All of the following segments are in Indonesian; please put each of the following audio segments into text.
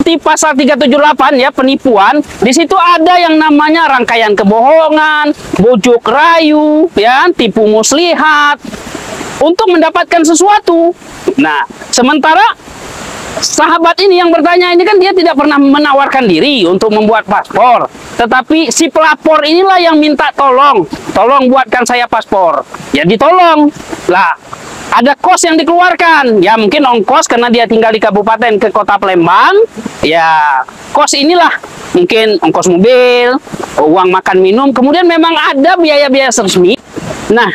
Di pasal 378 ya, penipuan, di situ ada yang namanya rangkaian kebohongan, bujuk rayu, ya, tipu muslihat untuk mendapatkan sesuatu. Nah, sementara sahabat ini yang bertanya ini kan dia tidak pernah menawarkan diri untuk membuat paspor, tetapi si pelapor inilah yang minta tolong buatkan saya paspor. Ya ditolong lah. Ada kos yang dikeluarkan, ya mungkin ongkos karena dia tinggal di kabupaten ke kota Palembang, ya kos inilah mungkin ongkos mobil, uang makan minum, kemudian memang ada biaya-biaya resmi. Nah,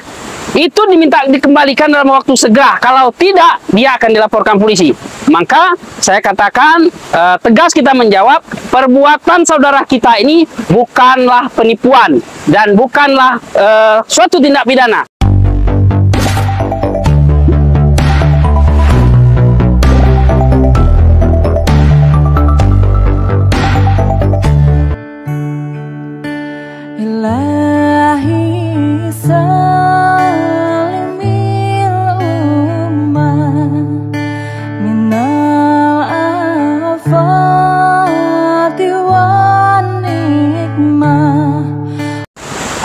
itu diminta dikembalikan dalam waktu segera, kalau tidak dia akan dilaporkan polisi. Maka saya katakan tegas kita menjawab, perbuatan saudara kita ini bukanlah penipuan dan bukanlah suatu tindak pidana.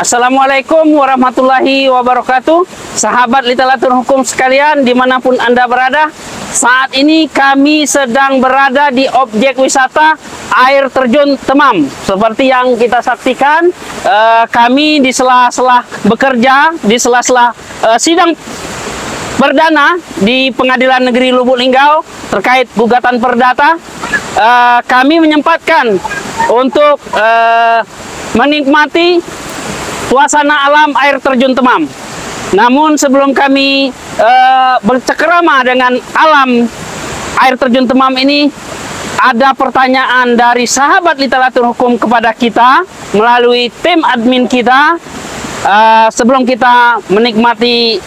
Assalamualaikum warahmatullahi wabarakatuh. Sahabat literatur hukum sekalian dimanapun Anda berada, saat ini kami sedang berada di objek wisata air terjun Temam. Seperti yang kita saksikan, kami di sela-sela bekerja, di sela-sela sidang perdana di Pengadilan Negeri Lubuk Linggau terkait gugatan perdata, kami menyempatkan untuk menikmati suasana alam air terjun Temam. Namun sebelum kami bercengkerama dengan alam air terjun Temam ini, ada pertanyaan dari sahabat literatur hukum kepada kita melalui tim admin kita. Sebelum kita menikmati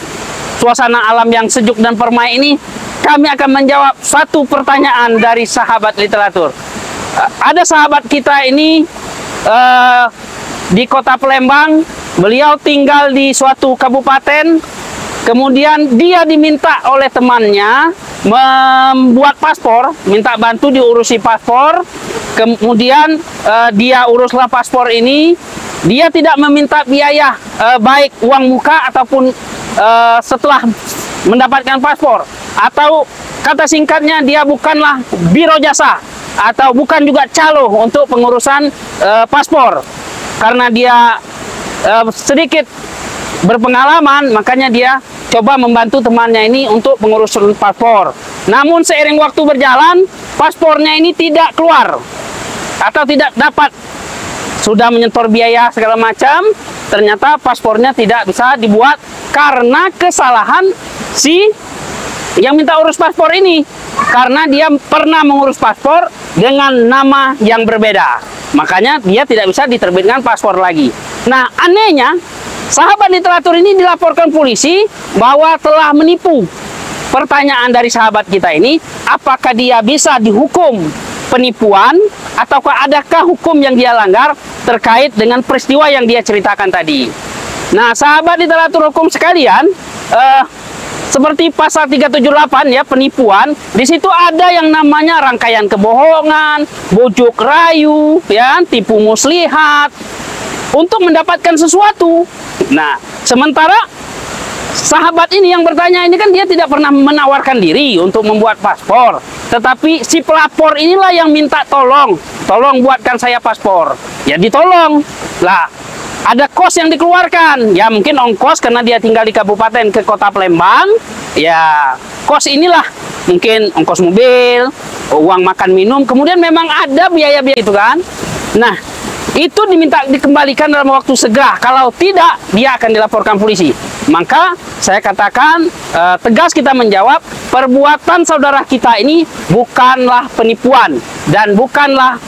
suasana alam yang sejuk dan permai ini, kami akan menjawab satu pertanyaan dari sahabat literatur. Ada sahabat kita ini di kota Palembang, beliau tinggal di suatu kabupaten, kemudian dia diminta oleh temannya membuat paspor, minta bantu diurusi paspor, kemudian dia uruslah paspor ini, dia tidak meminta biaya baik uang muka ataupun setelah mendapatkan paspor, atau kata singkatnya dia bukanlah biro jasa atau bukan juga calo untuk pengurusan paspor. Karena dia sedikit berpengalaman, makanya dia coba membantu temannya ini untuk pengurusan paspor. Namun seiring waktu berjalan, paspornya ini tidak keluar atau tidak dapat. Sudah menyetor biaya segala macam, ternyata paspornya tidak bisa dibuat karena kesalahan si yang minta urus paspor ini. Karena dia pernah mengurus paspor dengan nama yang berbeda. Makanya dia tidak bisa diterbitkan paspor lagi. Nah, anehnya, sahabat literatur ini dilaporkan polisi bahwa telah menipu. Pertanyaan dari sahabat kita ini, apakah dia bisa dihukum penipuan, ataukah adakah hukum yang dia langgar terkait dengan peristiwa yang dia ceritakan tadi. Nah, sahabat literatur hukum sekalian, seperti pasal 378 ya, penipuan, di situ ada yang namanya rangkaian kebohongan, bujuk rayu, ya, tipu muslihat untuk mendapatkan sesuatu. Nah, sementara sahabat ini yang bertanya ini kan dia tidak pernah menawarkan diri untuk membuat paspor, tetapi si pelapor inilah yang minta tolong buatkan saya paspor. Ya ditolong lah. Ada kos yang dikeluarkan, ya mungkin ongkos karena dia tinggal di kabupaten ke kota Palembang, ya kos inilah mungkin ongkos mobil, uang makan minum, kemudian memang ada biaya-biaya itu kan. Nah, itu diminta dikembalikan dalam waktu segera, kalau tidak dia akan dilaporkan polisi. Maka saya katakan tegas kita menjawab, perbuatan saudara kita ini bukanlah penipuan dan bukanlah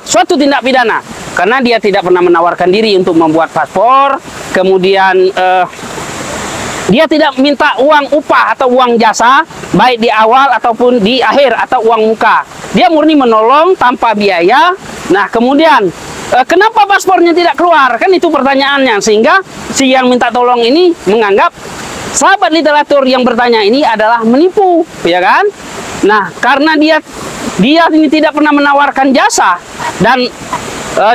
suatu tindak pidana. Karena dia tidak pernah menawarkan diri untuk membuat paspor, kemudian dia tidak minta uang upah atau uang jasa, baik di awal ataupun di akhir atau uang muka. Dia murni menolong tanpa biaya. Nah, kemudian kenapa paspornya tidak keluar? Kan itu pertanyaannya, sehingga si yang minta tolong ini menganggap sahabat literatur yang bertanya ini adalah menipu, ya kan? Nah, karena dia dia ini tidak pernah menawarkan jasa dan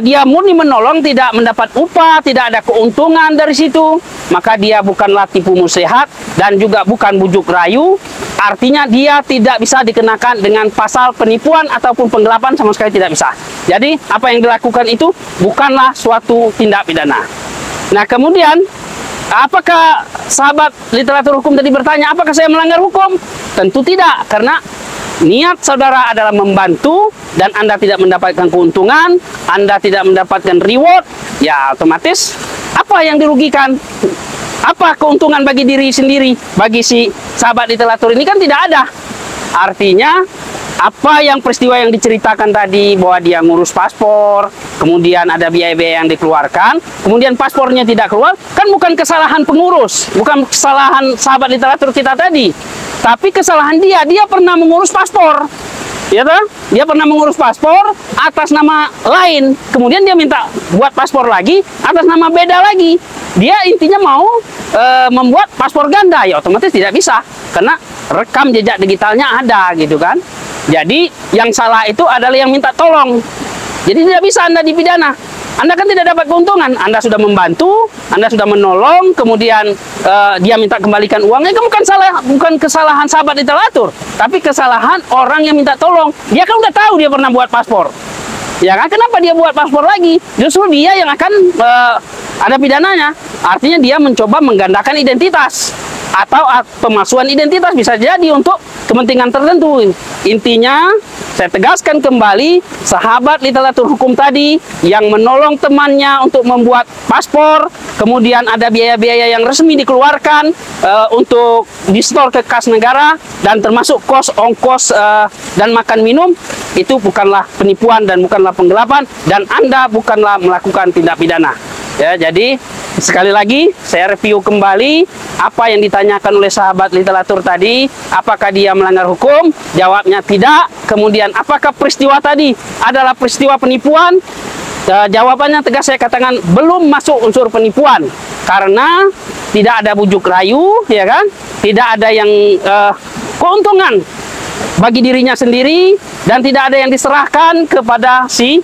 dia murni menolong, tidak mendapat upah, tidak ada keuntungan dari situ, maka dia bukanlah tipu muslihat dan juga bukan bujuk rayu. Artinya dia tidak bisa dikenakan dengan pasal penipuan ataupun penggelapan, sama sekali tidak bisa. Jadi apa yang dilakukan itu bukanlah suatu tindak pidana. Nah kemudian, apakah sahabat literatur hukum tadi bertanya, apakah saya melanggar hukum? Tentu tidak, karena niat saudara adalah membantu dan Anda tidak mendapatkan keuntungan, Anda tidak mendapatkan reward, ya otomatis apa yang dirugikan? Apa keuntungan bagi diri sendiri? Bagi si sahabat literatur ini kan tidak ada. Artinya apa yang peristiwa yang diceritakan tadi, bahwa dia ngurus paspor, kemudian ada biaya-biaya yang dikeluarkan, kemudian paspornya tidak keluar, kan bukan kesalahan pengurus, bukan kesalahan sahabat literatur kita tadi, tapi kesalahan dia pernah mengurus paspor, ya toh? Dia pernah mengurus paspor atas nama lain, kemudian dia minta buat paspor lagi atas nama beda lagi. Dia intinya mau membuat paspor ganda, ya otomatis tidak bisa, karena rekam jejak digitalnya ada gitu kan. Jadi yang salah itu adalah yang minta tolong. Jadi tidak bisa Anda dipidana. Anda kan tidak dapat keuntungan. Anda sudah membantu, Anda sudah menolong, kemudian dia minta kembalikan uangnya. Itu bukan kesalahan sahabat literatur, tapi kesalahan orang yang minta tolong. Dia kan udah tahu dia pernah buat paspor. Ya kan? Kenapa dia buat paspor lagi? Justru dia yang akan ada pidananya. Artinya dia mencoba menggandakan identitas atau pemalsuan identitas, bisa jadi untuk kepentingan tertentu. Intinya saya tegaskan kembali, sahabat literatur hukum tadi yang menolong temannya untuk membuat paspor, kemudian ada biaya-biaya yang resmi dikeluarkan untuk di-store ke kas negara, dan termasuk ongkos dan makan minum, itu bukanlah penipuan dan bukanlah penggelapan, dan Anda bukanlah melakukan tindak pidana. Ya, jadi sekali lagi saya review kembali apa yang ditanyakan oleh sahabat literatur tadi. Apakah dia melanggar hukum? Jawabnya tidak. Kemudian apakah peristiwa tadi adalah peristiwa penipuan? Jawabannya tegas saya katakan belum masuk unsur penipuan, karena tidak ada bujuk rayu, ya kan? Tidak ada yang keuntungan bagi dirinya sendiri, dan tidak ada yang diserahkan kepada si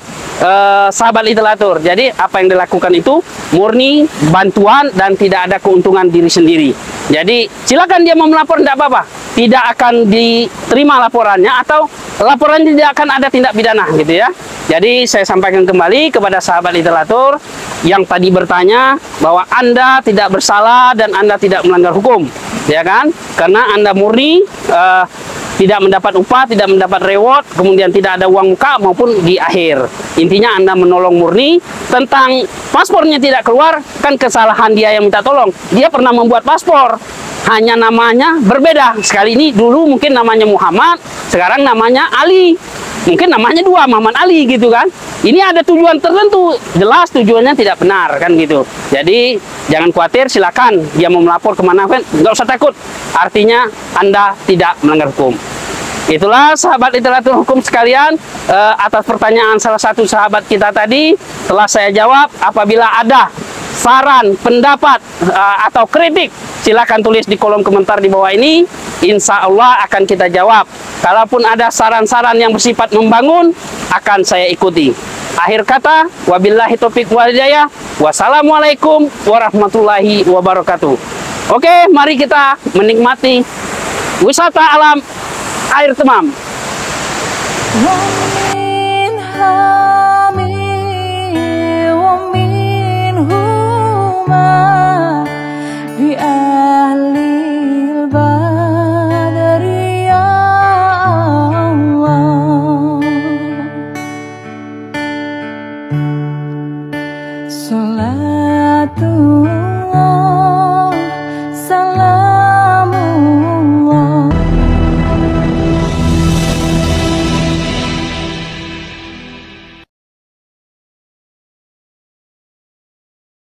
sahabat literatur. Jadi apa yang dilakukan itu murni bantuan dan tidak ada keuntungan diri sendiri. Jadi silakan dia mau melapor, tidak apa-apa, tidak akan diterima laporannya, atau laporannya tidak akan ada tindak pidana gitu ya. Jadi saya sampaikan kembali kepada sahabat literatur yang tadi bertanya bahwa Anda tidak bersalah dan Anda tidak melanggar hukum, ya kan? Karena Anda murni tidak mendapat upah, tidak mendapat reward, kemudian tidak ada uang muka maupun di akhir. Intinya Anda menolong murni. Tentang paspornya tidak keluar, kan kesalahan dia yang minta tolong. Dia pernah membuat paspor, hanya namanya berbeda. Sekali ini dulu mungkin namanya Muhammad, sekarang namanya Ali. Mungkin namanya dua, Muhammad Ali gitu kan. Ini ada tujuan tertentu, jelas tujuannya tidak benar kan gitu. Jadi jangan khawatir, silakan dia mau melapor kemana kan, nggak usah takut. Artinya Anda tidak melanggar hukum. Itulah sahabat literatur hukum sekalian, atas pertanyaan salah satu sahabat kita tadi telah saya jawab. Apabila ada saran, pendapat, atau kritik, silakan tulis di kolom komentar di bawah ini. Insya Allah akan kita jawab. Kalaupun ada saran-saran yang bersifat membangun, akan saya ikuti. Akhir kata, wabillahi taufiq wal hidayah. Wassalamualaikum warahmatullahi wabarakatuh. Oke, mari kita menikmati wisata alam air Temam. Salatu